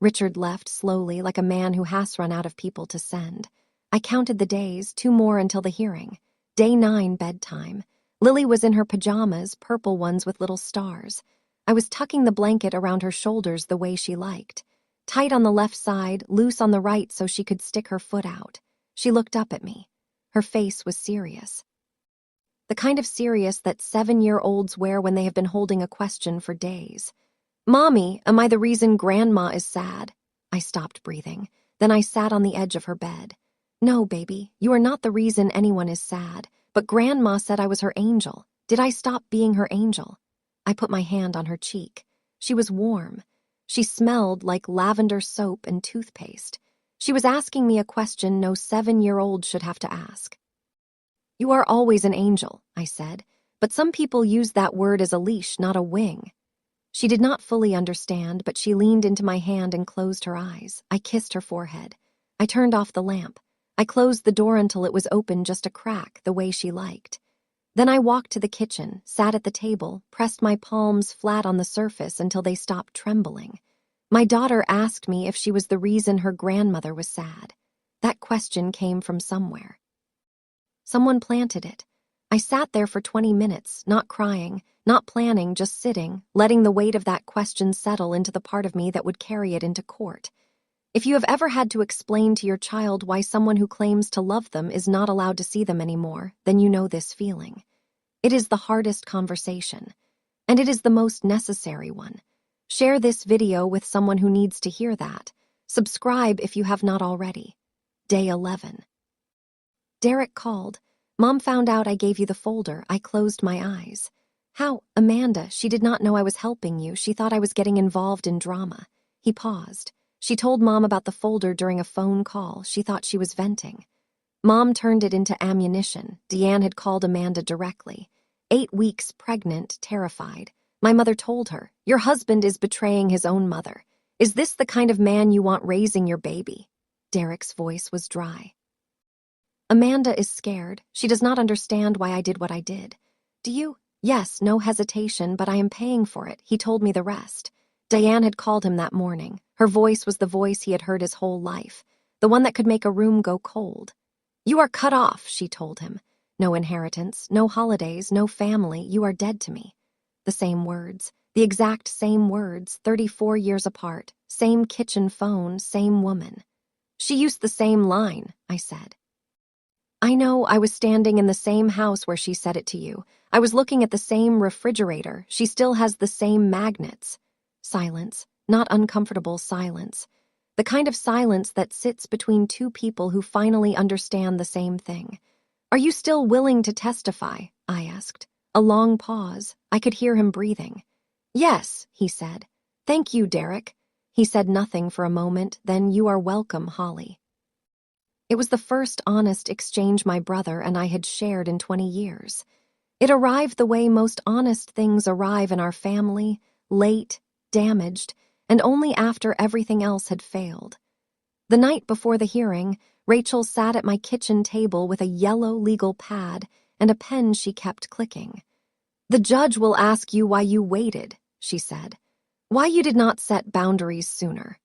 Richard left slowly, like a man who has run out of people to send. I counted the days, 2 more until the hearing. Day 9, bedtime. Lily was in her pajamas, purple ones with little stars. I was tucking the blanket around her shoulders the way she liked. Tight on the left side, loose on the right so she could stick her foot out. She looked up at me. Her face was serious. The kind of serious that 7-year-olds wear when they have been holding a question for days. "Mommy, am I the reason Grandma is sad?" I stopped breathing. Then I sat on the edge of her bed. "No, baby, you are not the reason anyone is sad. But Grandma said I was her angel. Did I stop being her angel?" I put my hand on her cheek. She was warm. She smelled like lavender soap and toothpaste. She was asking me a question no 7-year-old should have to ask. "You are always an angel," I said, "but some people use that word as a leash, not a wing." She did not fully understand, but she leaned into my hand and closed her eyes. I kissed her forehead. I turned off the lamp. I closed the door until it was open just a crack, the way she liked. Then I walked to the kitchen, sat at the table, pressed my palms flat on the surface until they stopped trembling. My daughter asked me if she was the reason her grandmother was sad. That question came from somewhere. Someone planted it. I sat there for 20 minutes, not crying, not planning, just sitting, letting the weight of that question settle into the part of me that would carry it into court. If you have ever had to explain to your child why someone who claims to love them is not allowed to see them anymore, then you know this feeling. It is the hardest conversation, and it is the most necessary one. Share this video with someone who needs to hear that. Subscribe if you have not already. Day 11. Derek called. "Mom found out I gave you the folder." I closed my eyes. "How, Amanda? She did not know I was helping you. She thought I was getting involved in drama." He paused. "She told Mom about the folder during a phone call. She thought she was venting." Mom turned it into ammunition. Deanne had called Amanda directly. 8 weeks pregnant, terrified. My mother told her, "Your husband is betraying his own mother. Is this the kind of man you want raising your baby?" Derek's voice was dry. "Amanda is scared. She does not understand why I did what I did. Do you?" "Yes, no hesitation, but I am paying for it." He told me the rest. Diane had called him that morning. Her voice was the voice he had heard his whole life, the one that could make a room go cold. "You are cut off," she told him. "No inheritance, no holidays, no family. You are dead to me." The same words, the exact same words, 34 years apart, same kitchen phone, same woman. "She used the same line," I said. "I know. I was standing in the same house where she said it to you. I was looking at the same refrigerator. She still has the same magnets." Silence, not uncomfortable silence. The kind of silence that sits between two people who finally understand the same thing. "Are you still willing to testify?" I asked. A long pause. I could hear him breathing. "Yes," he said. "Thank you, Derek." He said nothing for a moment, then, "You are welcome, Holly." It was the first honest exchange my brother and I had shared in 20 years. It arrived the way most honest things arrive in our family, late, damaged, and only after everything else had failed. The night before the hearing, Rachel sat at my kitchen table with a yellow legal pad and a pen she kept clicking. "The judge will ask you why you waited," she said. "Why you did not set boundaries sooner.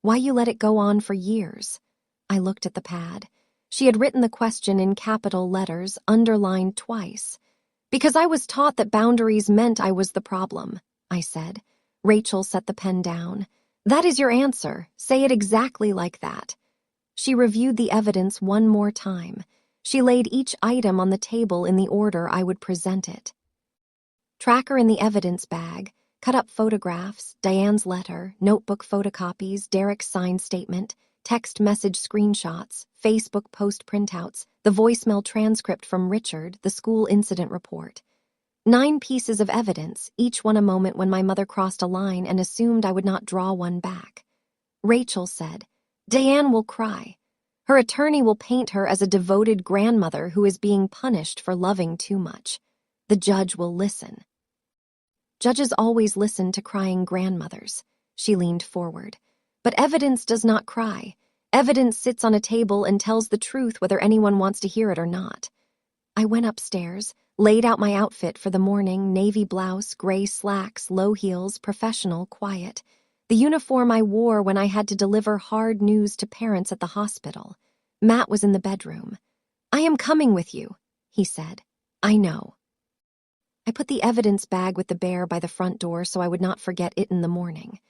Why you let it go on for years." I looked at the pad. She had written the question in capital letters, underlined twice. "Because I was taught that boundaries meant I was the problem," I said. Rachel set the pen down. "That is your answer. Say it exactly like that." She reviewed the evidence one more time. She laid each item on the table in the order I would present it. Tracker in the evidence bag, cut-up photographs, Diane's letter, notebook photocopies, Derek's signed statement, text message screenshots, Facebook post printouts, the voicemail transcript from Richard, the school incident report. 9 pieces of evidence, each one a moment when my mother crossed a line and assumed I would not draw one back. Rachel said, "Diane will cry. Her attorney will paint her as a devoted grandmother who is being punished for loving too much. The judge will listen." Judges always listen to crying grandmothers. She leaned forward. "But evidence does not cry. Evidence sits on a table and tells the truth whether anyone wants to hear it or not." I went upstairs, laid out my outfit for the morning, navy blouse, gray slacks, low heels, professional, quiet. The uniform I wore when I had to deliver hard news to parents at the hospital. Matt was in the bedroom. "I am coming with you," he said. "I know." I put the evidence bag with the bear by the front door so I would not forget it in the morning.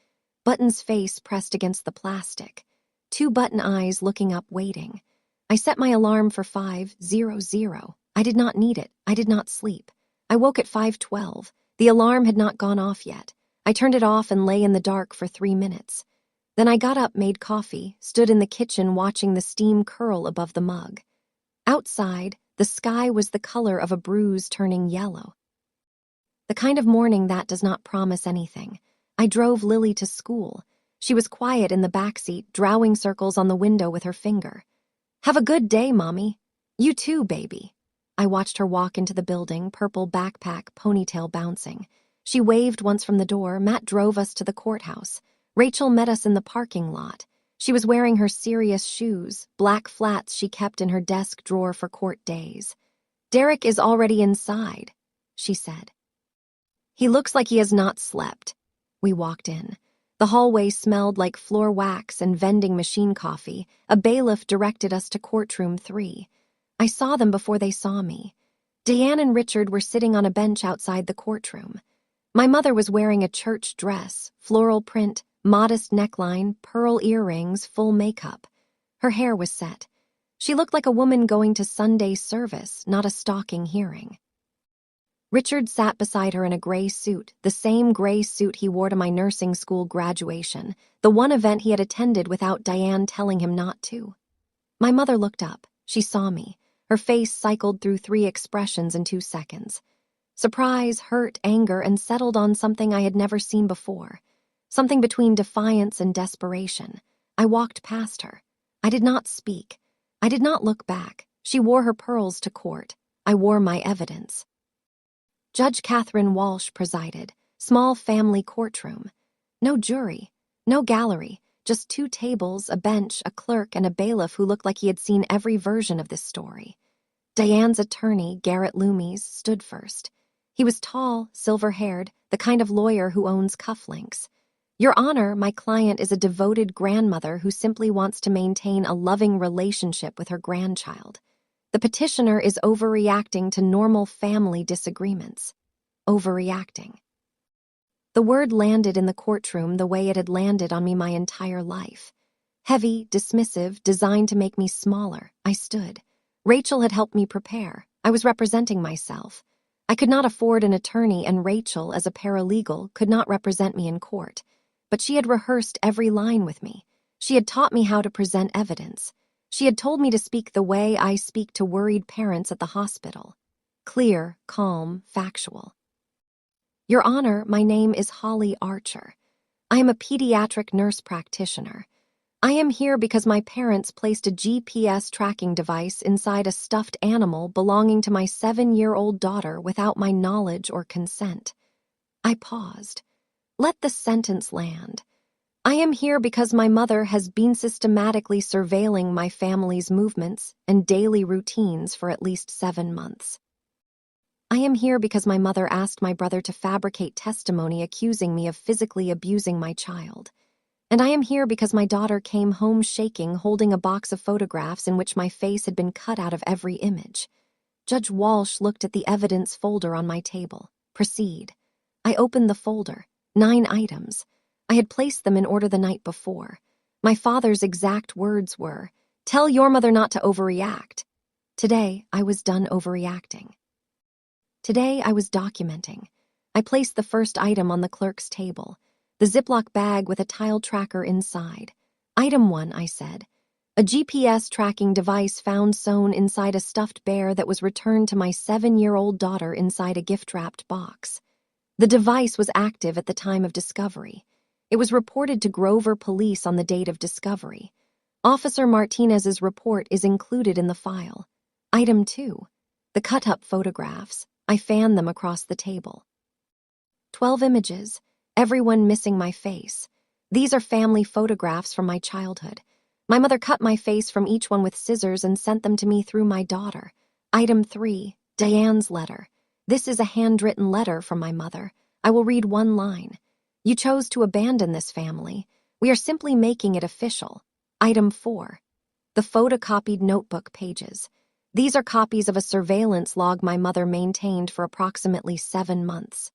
Button's face pressed against the plastic. 2 button eyes looking up, waiting. I set my alarm for 5:00. I did not need it. I did not sleep. I woke at 5:12. The alarm had not gone off yet. I turned it off and lay in the dark for 3 minutes. Then I got up, made coffee, stood in the kitchen watching the steam curl above the mug. Outside, the sky was the color of a bruise turning yellow. The kind of morning that does not promise anything. I drove Lily to school. She was quiet in the backseat, drawing circles on the window with her finger. Have a good day, Mommy. You too, baby. I watched her walk into the building, purple backpack, ponytail bouncing. She waved once from the door. Matt drove us to the courthouse. Rachel met us in the parking lot. She was wearing her serious shoes, black flats she kept in her desk drawer for court days. Derek is already inside, she said. He looks like he has not slept. We walked in. The hallway smelled like floor wax and vending machine coffee. A bailiff directed us to courtroom 3. I saw them before they saw me. Diane and Richard were sitting on a bench outside the courtroom. My mother was wearing a church dress, floral print, modest neckline, pearl earrings, full makeup. Her hair was set. She looked like a woman going to Sunday service, not a stalking hearing. Richard sat beside her in a gray suit, the same gray suit he wore to my nursing school graduation, the one event he had attended without Diane telling him not to. My mother looked up. She saw me. Her face cycled through 3 expressions in 2 seconds. Surprise, hurt, anger, and settled on something I had never seen before. Something between defiance and desperation. I walked past her. I did not speak. I did not look back. She wore her pearls to court. I wore my evidence. Judge Catherine Walsh presided. Small family courtroom. No jury. No gallery. Just 2 tables, a bench, a clerk, and a bailiff who looked like he had seen every version of this story. Diane's attorney, Garrett Loomis, stood first. He was tall, silver-haired, the kind of lawyer who owns cufflinks. Your Honor, my client is a devoted grandmother who simply wants to maintain a loving relationship with her grandchild. The petitioner is overreacting to normal family disagreements. Overreacting. The word landed in the courtroom the way it had landed on me my entire life. Heavy, dismissive, designed to make me smaller. I stood. Rachel had helped me prepare. I was representing myself. I could not afford an attorney, and Rachel, as a paralegal, could not represent me in court. But she had rehearsed every line with me. She had taught me how to present evidence. She had told me to speak the way I speak to worried parents at the hospital. Clear, calm, factual. Your Honor, my name is Holly Archer. I am a pediatric nurse practitioner. I am here because my parents placed a GPS tracking device inside a stuffed animal belonging to my 7-year-old daughter without my knowledge or consent. I paused. Let the sentence land. I am here because my mother has been systematically surveilling my family's movements and daily routines for at least 7 months. I am here because my mother asked my brother to fabricate testimony accusing me of physically abusing my child. And I am here because my daughter came home shaking, holding a box of photographs in which my face had been cut out of every image. Judge Walsh looked at the evidence folder on my table. Proceed. I opened the folder. 9 items. I had placed them in order the night before. My father's exact words were, "Tell your mother not to overreact." Today, I was done overreacting. Today, I was documenting. I placed the first item on the clerk's table, the Ziploc bag with a tile tracker inside. Item 1, I said. A GPS tracking device found sewn inside a stuffed bear that was returned to my 7-year-old daughter inside a gift-wrapped box. The device was active at the time of discovery. It was reported to Grover Police on the date of discovery. Officer Martinez's report is included in the file. Item 2. The cut-up photographs. I fanned them across the table. 12 images, everyone missing my face. These are family photographs from my childhood. My mother cut my face from each one with scissors and sent them to me through my daughter. Item 3. Diane's letter. This is a handwritten letter from my mother. I will read one line. You chose to abandon this family. We are simply making it official. Item 4. The photocopied notebook pages. These are copies of a surveillance log my mother maintained for approximately 7 months.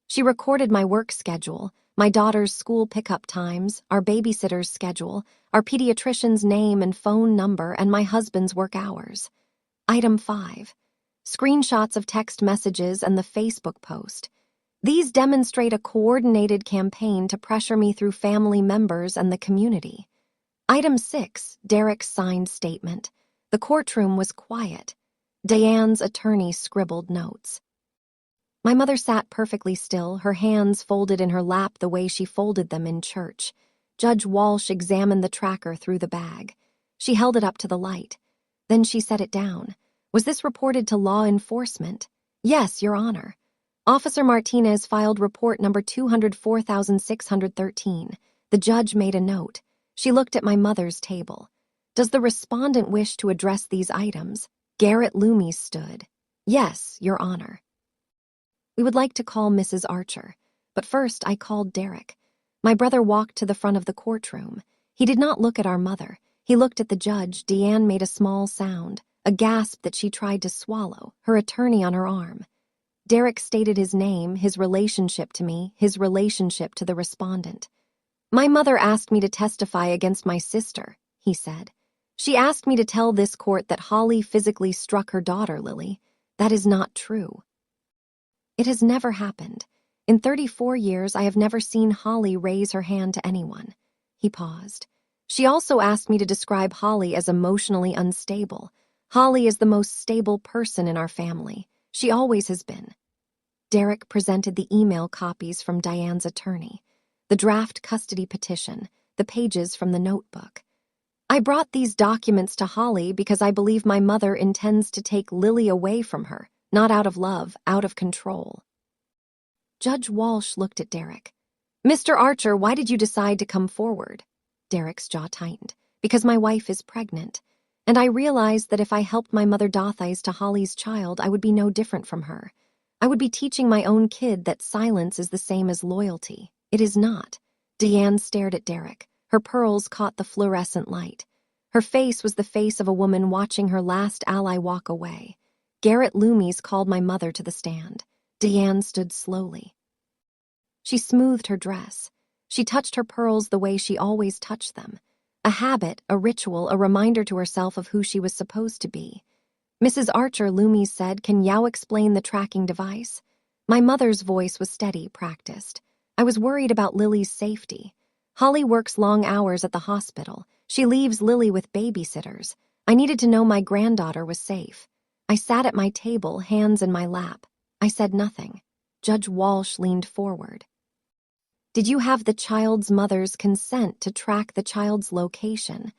She recorded my work schedule, my daughter's school pickup times, our babysitter's schedule, our pediatrician's name and phone number, and my husband's work hours. Item 5. Screenshots of text messages and the Facebook post. These demonstrate a coordinated campaign to pressure me through family members and the community. Item 6. Derek's signed statement. The courtroom was quiet. Diane's attorney scribbled notes. My mother sat perfectly still, her hands folded in her lap the way she folded them in church. Judge Walsh examined the tracker through the bag. She held it up to the light. Then she set it down. Was this reported to law enforcement? Yes, Your Honor. Officer Martinez filed report number 204,613. The judge made a note. She looked at my mother's table. Does the respondent wish to address these items? Garrett Loomis stood. Yes, Your Honor. We would like to call Mrs. Archer. But first I called Derek. My brother walked to the front of the courtroom. He did not look at our mother. He looked at the judge. Deanne made a small sound, a gasp that she tried to swallow, her attorney on her arm. Derek stated his name, his relationship to me, his relationship to the respondent. My mother asked me to testify against my sister, he said. She asked me to tell this court that Holly physically struck her daughter, Lily. That is not true. It has never happened. In 34 years, I have never seen Holly raise her hand to anyone. He paused. She also asked me to describe Holly as emotionally unstable. Holly is the most stable person in our family. She always has been. Derek presented the email copies from Diane's attorney, the draft custody petition, the pages from the notebook. I brought these documents to Holly because I believe my mother intends to take Lily away from her, not out of love, out of control. Judge Walsh looked at Derek. Mr. Archer, why did you decide to come forward? Derek's jaw tightened. Because my wife is pregnant, and I realized that if I helped my mother Dothies to Holly's child, I would be no different from her. I would be teaching my own kid that silence is the same as loyalty. It is not. Deanne stared at Derek. Her pearls caught the fluorescent light. Her face was the face of a woman watching her last ally walk away. Garrett Loomis called my mother to the stand. Deanne stood slowly. She smoothed her dress. She touched her pearls the way she always touched them. A habit, a ritual, a reminder to herself of who she was supposed to be. Mrs. Archer, Loomis said, can you explain the tracking device? My mother's voice was steady, practiced. I was worried about Lily's safety. Holly works long hours at the hospital. She leaves Lily with babysitters. I needed to know my granddaughter was safe. I sat at my table, hands in my lap. I said nothing. Judge Walsh leaned forward. Did you have the child's mother's consent to track the child's location?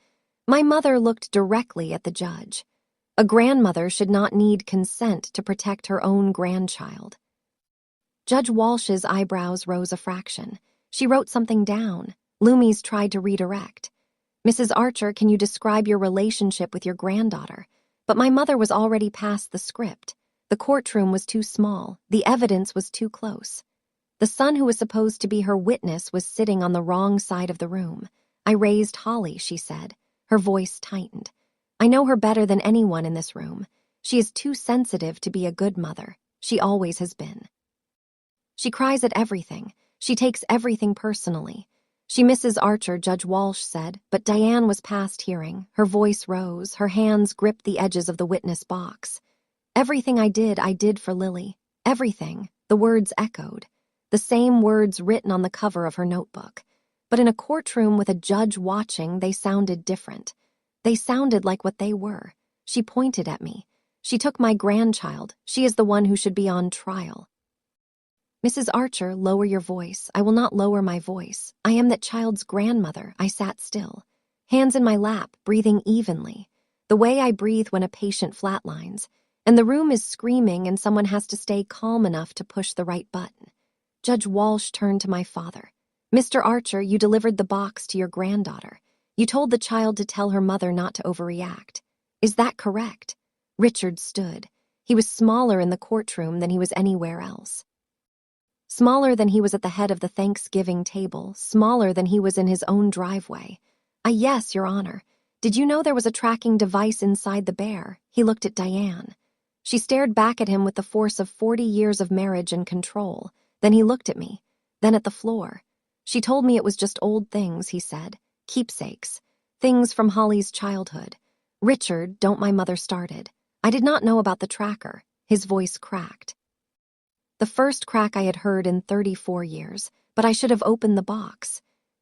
My mother looked directly at the judge. A grandmother should not need consent to protect her own grandchild. Judge Walsh's eyebrows rose a fraction. She wrote something down. Loomis tried to redirect. Mrs. Archer, can you describe your relationship with your granddaughter? But my mother was already past the script. The courtroom was too small. The evidence was too close. The son who was supposed to be her witness was sitting on the wrong side of the room. I raised Holly, she said. Her voice tightened. I know her better than anyone in this room. She is too sensitive to be a good mother. She always has been. She cries at everything. She takes everything personally. She misses Archer, Judge Walsh said, but Diane was past hearing. Her voice rose. Her hands gripped the edges of the witness box. Everything I did for Lily. Everything. The words echoed. The same words written on the cover of her notebook. But in a courtroom with a judge watching, they sounded different. They sounded like what they were. She pointed at me. She took my grandchild. She is the one who should be on trial. Mrs. Archer, lower your voice. I will not lower my voice. I am that child's grandmother. I sat still. Hands in my lap, breathing evenly. The way I breathe when a patient flatlines. And the room is screaming and someone has to stay calm enough to push the right button. Judge Walsh turned to my father. Mr. Archer, you delivered the box to your granddaughter. You told the child to tell her mother not to overreact. Is that correct? Richard stood. He was smaller in the courtroom than he was anywhere else. Smaller than he was at the head of the Thanksgiving table, smaller than he was in his own driveway. Yes, Your Honor. Did you know there was a tracking device inside the bear? He looked at Diane. She stared back at him with the force of 40 years of marriage and control. Then he looked at me, then at the floor. She told me it was just old things, he said. Keepsakes. Things from Holly's childhood. Richard, don't my mother started. I did not know about the tracker. His voice cracked. The first crack I had heard in 34 years, but I should have opened the box.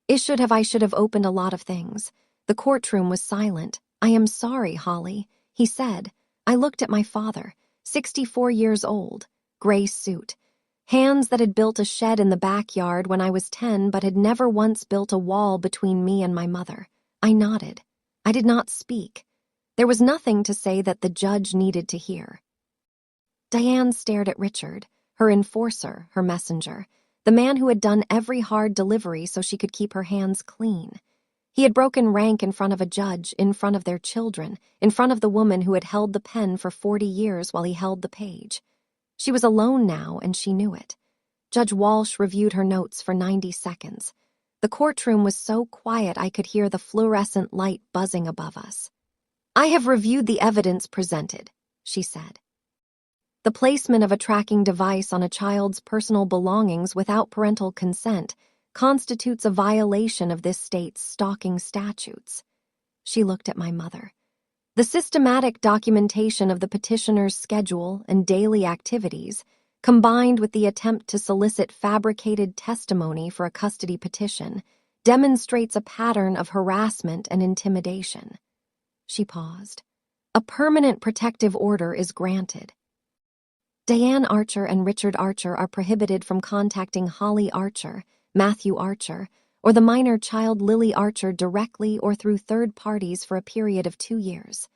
I should have opened a lot of things. The courtroom was silent. I am sorry, Holly, he said. I looked at my father, 64 years old, gray suit. Hands that had built a shed in the backyard when I was 10 but had never once built a wall between me and my mother. I nodded. I did not speak. There was nothing to say that the judge needed to hear. Diane stared at Richard, her enforcer, her messenger, the man who had done every hard delivery so she could keep her hands clean. He had broken rank in front of a judge, in front of their children, in front of the woman who had held the pen for 40 years while he held the page. She was alone now, and she knew it. Judge Walsh reviewed her notes for 90 seconds. The courtroom was so quiet I could hear the fluorescent light buzzing above us. "I have reviewed the evidence presented," she said. The placement of a tracking device on a child's personal belongings without parental consent constitutes a violation of this state's stalking statutes. She looked at my mother. The systematic documentation of the petitioner's schedule and daily activities, combined with the attempt to solicit fabricated testimony for a custody petition, demonstrates a pattern of harassment and intimidation. She paused. A permanent protective order is granted. Diane Archer and Richard Archer are prohibited from contacting Holly Archer, Matthew Archer, or the minor child Lily Archer directly or through third parties for a period of 2 years.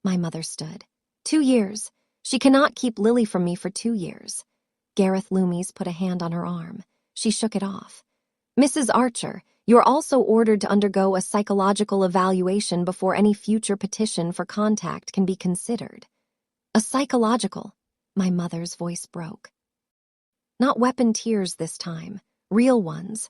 My mother stood. 2 years. She cannot keep Lily from me for 2 years. Gareth Loomis put a hand on her arm. She shook it off. "Mrs. Archer, you are also ordered to undergo a psychological evaluation before any future petition for contact can be considered." A psychological? My mother's voice broke. Not weapon tears this time, real ones.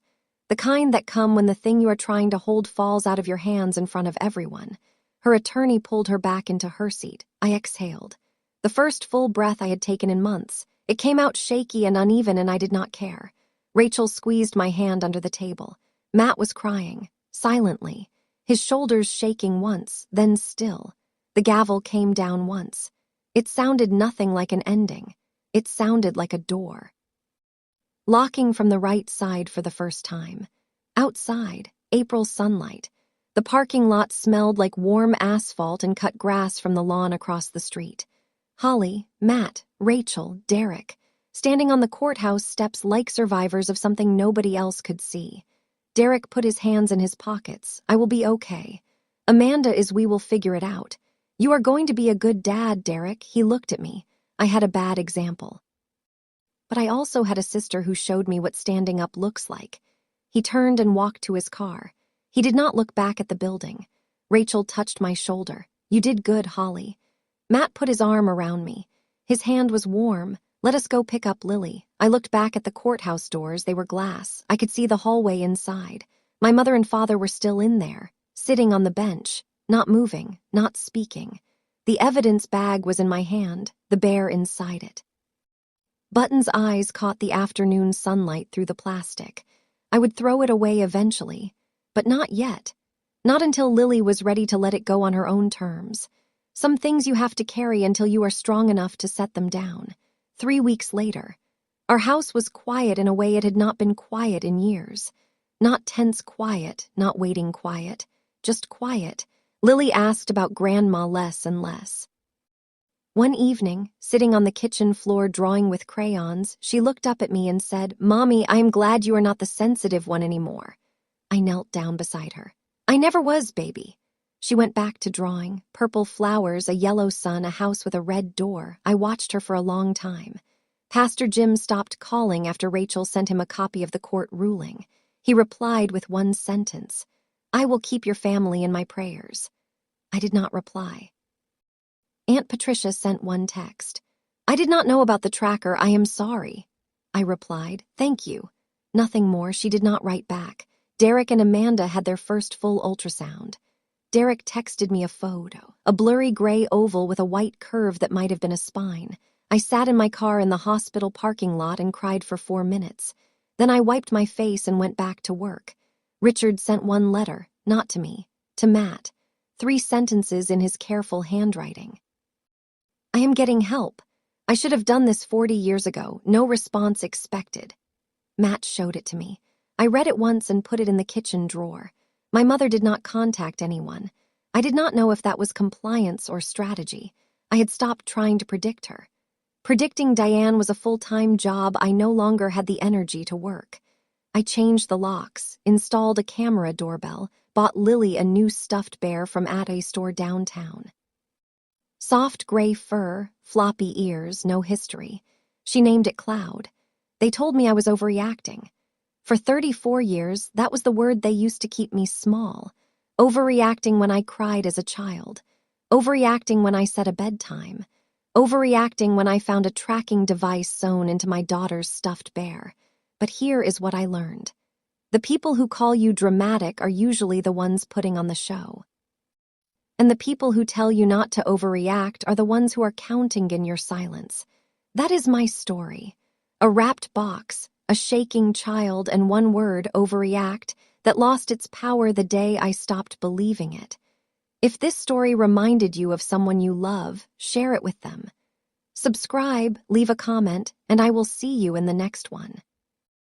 The kind that come when the thing you are trying to hold falls out of your hands in front of everyone. Her attorney pulled her back into her seat. I exhaled. The first full breath I had taken in months. It came out shaky and uneven, and I did not care. Rachel squeezed my hand under the table. Matt was crying, silently, his shoulders shaking once, then still. The gavel came down once. It sounded nothing like an ending. It sounded like a door. Locking from the right side for the first time. Outside, April sunlight. The parking lot smelled like warm asphalt and cut grass from the lawn across the street. Holly, Matt, Rachel, Derek, standing on the courthouse steps like survivors of something nobody else could see. Derek put his hands in his pockets. "I will be okay. Amanda is we will figure it out. You are going to be a good dad, Derek." He looked at me. I had a bad example. But I also had a sister who showed me what standing up looks like. He turned and walked to his car. He did not look back at the building. Rachel touched my shoulder. "You did good, Holly." Matt put his arm around me. His hand was warm. "Let us go pick up Lily." I looked back at the courthouse doors. They were glass. I could see the hallway inside. My mother and father were still in there, sitting on the bench, not moving, not speaking. The evidence bag was in my hand, the bear inside it. Button's eyes caught the afternoon sunlight through the plastic. I would throw it away eventually, but not yet. Not until Lily was ready to let it go on her own terms. Some things you have to carry until you are strong enough to set them down. 3 weeks later, our house was quiet in a way it had not been quiet in years. Not tense quiet, not waiting quiet, just quiet. Lily asked about Grandma less and less. One evening, sitting on the kitchen floor drawing with crayons, she looked up at me and said, "Mommy, I am glad you are not the sensitive one anymore." I knelt down beside her. "I never was, baby." She went back to drawing. Purple flowers, a yellow sun, a house with a red door. I watched her for a long time. Pastor Jim stopped calling after Rachel sent him a copy of the court ruling. He replied with one sentence, "I will keep your family in my prayers." I did not reply. Aunt Patricia sent one text. "I did not know about the tracker. I am sorry." I replied, "Thank you." Nothing more. She did not write back. Derek and Amanda had their first full ultrasound. Derek texted me a photo, a blurry gray oval with a white curve that might have been a spine. I sat in my car in the hospital parking lot and cried for 4 minutes. Then I wiped my face and went back to work. Richard sent one letter, not to me, to Matt. 3 sentences in his careful handwriting. "I am getting help. I should have done this 40 years ago. No response expected." Matt showed it to me. I read it once and put it in the kitchen drawer. My mother did not contact anyone. I did not know if that was compliance or strategy. I had stopped trying to predict her. Predicting Diane was a full-time job, I no longer had the energy to work. I changed the locks, installed a camera doorbell, bought Lily a new stuffed bear from at a store downtown. Soft gray fur, floppy ears, no history. She named it Cloud. They told me I was overreacting. For 34 years, that was the word they used to keep me small. Overreacting when I cried as a child. Overreacting when I set a bedtime. Overreacting when I found a tracking device sewn into my daughter's stuffed bear. But here is what I learned. The people who call you dramatic are usually the ones putting on the show. And the people who tell you not to overreact are the ones who are counting in your silence. That is my story. A wrapped box, a shaking child, and one word, overreact, that lost its power the day I stopped believing it. If this story reminded you of someone you love, share it with them. Subscribe, leave a comment, and I will see you in the next one.